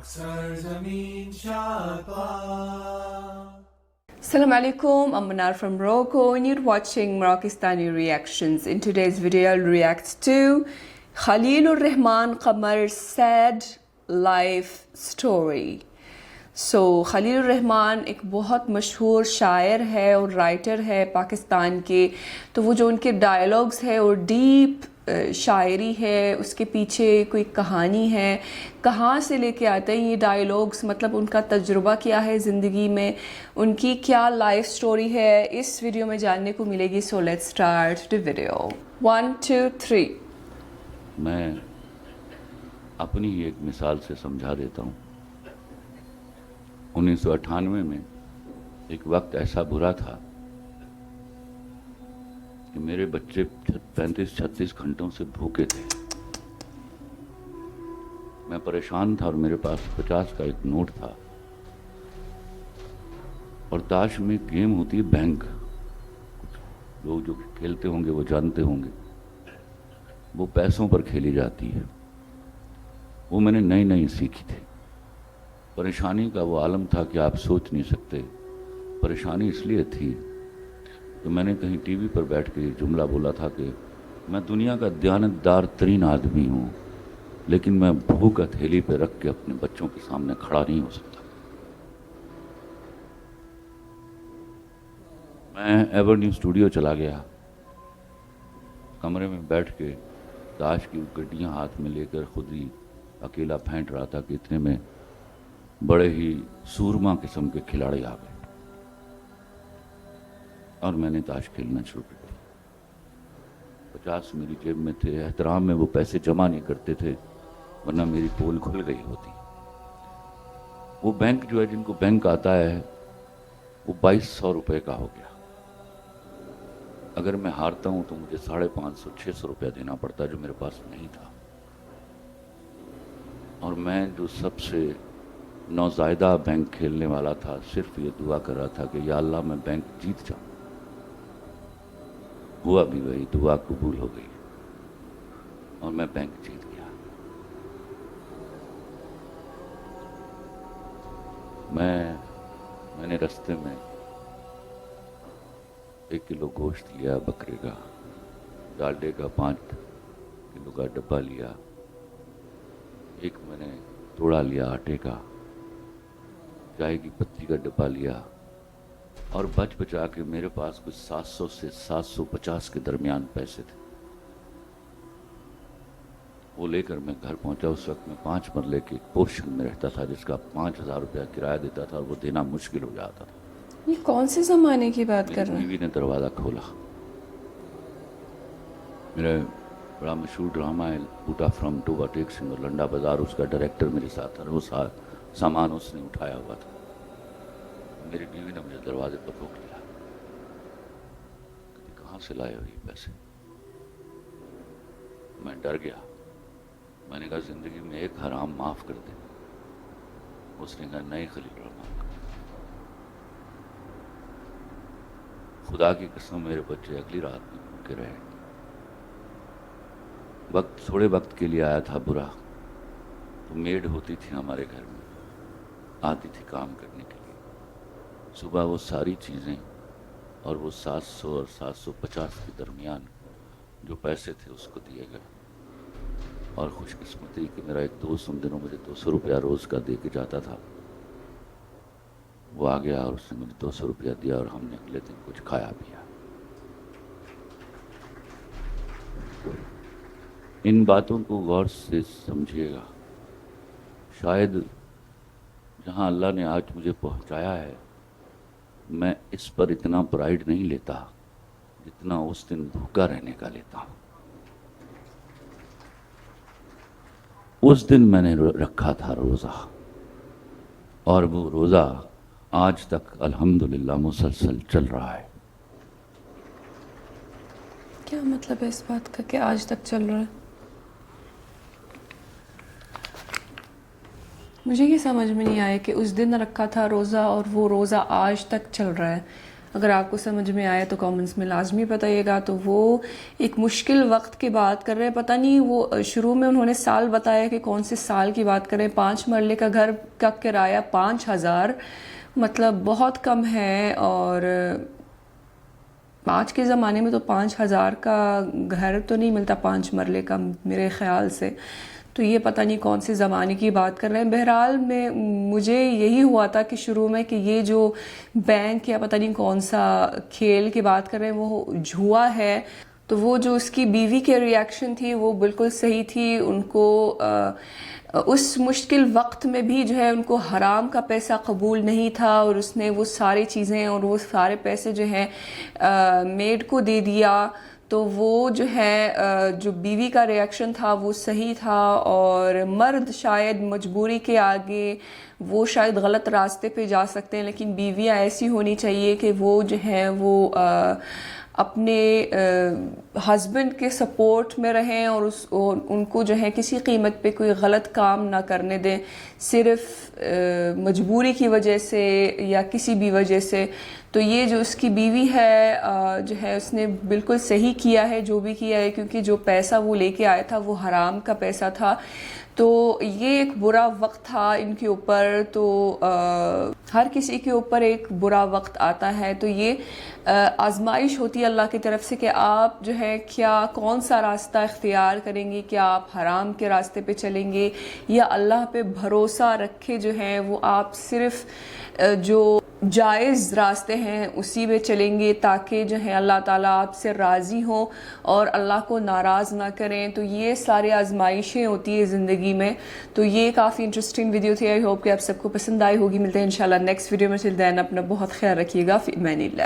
سرزمین شادباغ. Assalamu alaikum, I'm Manar from Morocco and you're watching Moroccistani Reactions. In today's video, I'll react to Khalilur Rahman Qamar's sad life story. So Khalilur Rahman ایک بہت مشہور شاعر ہے اور writer ہے پاکستان کے. تو وہ جو ان کے ڈائلاگز ہے اور ڈیپ شاعری ہے, اس کے پیچھے کوئی کہانی ہے, کہاں سے لے کے آتے ہیں یہ ڈائلاگز, مطلب ان کا تجربہ کیا ہے زندگی میں, ان کی کیا لائف سٹوری ہے, اس ویڈیو میں جاننے کو ملے گی. So let's start the video. 1 2 3. میں اپنی ہی ایک مثال سے سمجھا دیتا ہوں. 1998 میں ایک وقت ایسا برا تھا کہ میرے بچے 35-36 گھنٹوں سے بھوکے تھے. میں پریشان تھا اور میرے پاس 50 کا ایک نوٹ تھا. اور تاش میں گیم ہوتی ہے بینک, لوگ جو کھیلتے ہوں گے وہ جانتے ہوں گے, وہ پیسوں پر کھیلی جاتی ہے. وہ میں نے نئی سیکھی تھی. پریشانی کا وہ عالم تھا کہ آپ سوچ نہیں سکتے. پریشانی اس لیے تھی تو میں نے کہیں ٹی وی پر بیٹھ کے جملہ بولا تھا کہ میں دنیا کا دیانتدار ترین آدمی ہوں, لیکن میں بھوک ہتھیلی پہ رکھ کے اپنے بچوں کے سامنے کھڑا نہیں ہو سکتا. میں ایورنیو اسٹوڈیو چلا گیا. کمرے میں بیٹھ کے تاش کی گڈیاں ہاتھ میں لے کر خود ہی اکیلا پھینٹ رہا تھا کہ اتنے میں بڑے ہی سورما قسم کے کھلاڑی آ گئے اور میں نے تاش کھیلنا شروع کر دیا. 50 میری جیب میں تھے. احترام میں وہ پیسے جمع نہیں کرتے تھے ورنہ میری پول کھل گئی ہوتی. وہ بینک جو ہے, جن کو بینک آتا ہے, وہ 2200 روپے کا ہو گیا. اگر میں ہارتا ہوں تو مجھے 550-600 روپیہ دینا پڑتا, جو میرے پاس نہیں تھا. اور میں جو سب سے نوزائیدہ بینک کھیلنے والا تھا, صرف یہ دعا کر رہا تھا کہ یا اللہ میں بینک جیت جاؤں. ہوا بھی وہی, دعا قبول ہو گئی اور میں بینک جیت گیا. میں نے رستے میں 1 کلو گوشت لیا بکرے کا, ڈالڈے کا 5 کلو کا ڈبہ لیا, ایک میں نے توڑا لیا آٹے کا, چائے کی پتی کا ڈبہ لیا, اور بچا کے میرے پاس کچھ 700 سے 750 کے درمیان پیسے تھے. وہ لے کر میں گھر پہنچا. اس وقت میں 5 مرلے کے ایک پورشن میں رہتا تھا جس کا 5000 روپیہ کرایہ دیتا تھا, اور وہ دینا مشکل ہو جاتا تھا. یہ کون سے زمانے کی بات کر رہے ہیں؟ بیوی نے دروازہ کھولا. میرا بڑا مشہور ڈرامہ ہے بوٹا فرام ٹوبا ٹیک سنگ, اور لنڈا بازار, اس کا ڈائریکٹر میرے ساتھ تھا. وہ سامان اس نے اٹھایا ہوا تھا. میری بیوی نے مجھے دروازے پر روک لیا. کہتی کہاں سے لائے ہو یہ پیسے؟ میں ڈر گیا. میں نے کہا زندگی میں ایک حرام معاف کر دے. اس نے کہا نہیں خلیل الرحمان, خدا کی قسم میرے بچے اگلی رات میں بھوکے رہے. وقت تھوڑے وقت کے لیے آیا تھا برا. تو میڈ ہوتی تھی ہمارے گھر میں, آتی تھی کام کرنے کے لیے. صبح وہ ساری چیزیں اور وہ 700 اور 750 کے درمیان جو پیسے تھے اس کو دیے گئے. اور خوش قسمتی کہ میرا ایک دوست ان دنوں مجھے 200 روپیہ روز کا دے کے جاتا تھا. وہ آ گیا اور اس نے مجھے 200 روپیہ دیا, اور ہم نے اگلے دن کچھ کھایا پیا. ان باتوں کو غور سے سمجھیے گا. شاید جہاں اللہ نے آج مجھے پہنچایا ہے, میں اس پر اتنا پرائیڈ نہیں لیتا جتنا اس دن بھوکا رہنے کا لیتا ہوں. اس دن میں نے رکھا تھا روزہ, اور وہ روزہ آج تک الحمدللہ مسلسل چل رہا ہے. کیا مطلب ہے اس بات کا کہ آج تک چل رہا ہے؟ مجھے یہ سمجھ میں نہیں آیا کہ اس دن رکھا تھا روزہ اور وہ روزہ آج تک چل رہا ہے. اگر آپ کو سمجھ میں آیا تو کامنٹس میں لازمی بتائیے گا. تو وہ ایک مشکل وقت کی بات کر رہے ہیں, پتہ نہیں وہ شروع میں انہوں نے سال بتایا کہ کون سے سال کی بات کر رہے ہیں. 5 مرلے کا گھر کا کرایہ 5,000, مطلب بہت کم ہے. اور آج کے زمانے میں تو 5,000 کا گھر تو نہیں ملتا 5 مرلے کا میرے خیال سے. تو یہ پتہ نہیں کون سے زمانے کی بات کر رہے ہیں. بہرحال مجھے یہی ہوا تھا کہ شروع میں کہ یہ جو بینک یا پتہ نہیں کون سا کھیل کی بات کر رہے ہیں وہ جوا ہے. تو وہ جو اس کی بیوی کے ریاکشن تھی وہ بالکل صحیح تھی. ان کو اس مشکل وقت میں بھی جو ہے ان کو حرام کا پیسہ قبول نہیں تھا, اور اس نے وہ ساری چیزیں اور وہ سارے پیسے جو ہیں میڈ کو دے دیا. تو وہ جو ہے جو بیوی کا ریاکشن تھا وہ صحیح تھا. اور مرد شاید مجبوری کے آگے وہ شاید غلط راستے پہ جا سکتے ہیں, لیکن بیویاں ایسی ہونی چاہیے کہ وہ جو ہیں وہ اپنے ہسبینڈ کے سپورٹ میں رہیں اور ان کو جو ہے کسی قیمت پہ کوئی غلط کام نہ کرنے دیں صرف مجبوری کی وجہ سے یا کسی بھی وجہ سے. تو یہ جو اس کی بیوی ہے جو ہے اس نے بالکل صحیح کیا ہے جو بھی کیا ہے, کیونکہ جو پیسہ وہ لے کے آیا تھا وہ حرام کا پیسہ تھا. تو یہ ایک برا وقت تھا ان کے اوپر. تو ہر کسی کے اوپر ایک برا وقت آتا ہے. تو یہ آزمائش ہوتی ہے اللہ کی طرف سے کہ آپ جو ہے کون سا راستہ اختیار کریں گے. کیا آپ حرام کے راستے پہ چلیں گے یا اللہ پہ بھروسہ رکھے جو ہے وہ آپ صرف جو جائز راستے ہیں اسی میں چلیں گے, تاکہ جو ہے اللہ تعالیٰ آپ سے راضی ہوں اور اللہ کو ناراض نہ کریں. تو یہ سارے آزمائشیں ہوتی ہیں زندگی میں. تو یہ کافی انٹرسٹنگ ویڈیو تھی. آئی ہوپ کہ آپ سب کو پسند آئی ہوگی. ملتے ہیں انشاءاللہ نیکسٹ ویڈیو میں. Till then اپنا بہت خیال رکھیے گا. فی امان اللہ.